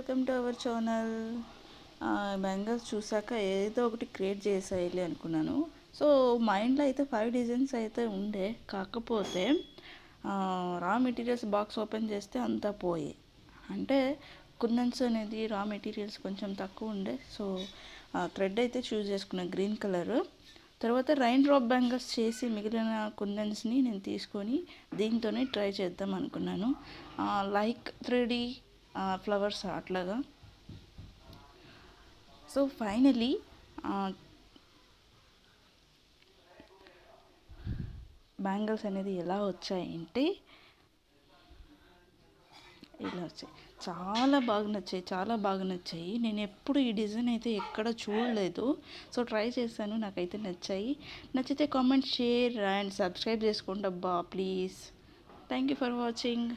Welcome to our channel. Bangles చూసాక ఏదో ఒకటి క్రియేట్ చేసేయాలి అనుకున్నాను. సో మైండ్లో అయితే 5 డిజైన్స్ అయితే ఉండే, కాకపోతే రా మెటీరియల్స్ బాక్స్ ఓపెన్ చేస్తే అంతా పోయి, అంటే కుందన్స్ అనేది రా మెటీరియల్స్ కొంచెం తక్కువ ఉండే. సో థ్రెడ్ అయితే చూస్ చేసుకున్నాను గ్రీన్ కలర్. తర్వాత రైన్ డ్రాప్ బ్యాంగిల్స్ చేసి మిగిలిన కుందన్స్ని నేను తీసుకొని దీంతోనే ట్రై చేద్దాం అనుకున్నాను. లైక్ 3D ఫ్లవర్స్ అట్లాగా. సో ఫైనలీ బ్యాంగిల్స్ అనేది ఎలా వచ్చాయంటే ఇలా వచ్చాయి. చాలా బాగా నచ్చాయి. నేను ఎప్పుడు ఈ డిజైన్ అయితే ఎక్కడ చూడలేదు. సో ట్రై చేశాను, నాకైతే నచ్చాయి. నచ్చితే కామెంట్, షేర్ అండ్ సబ్స్క్రైబ్ చేసుకోండి అబ్బా please. Thank you for watching.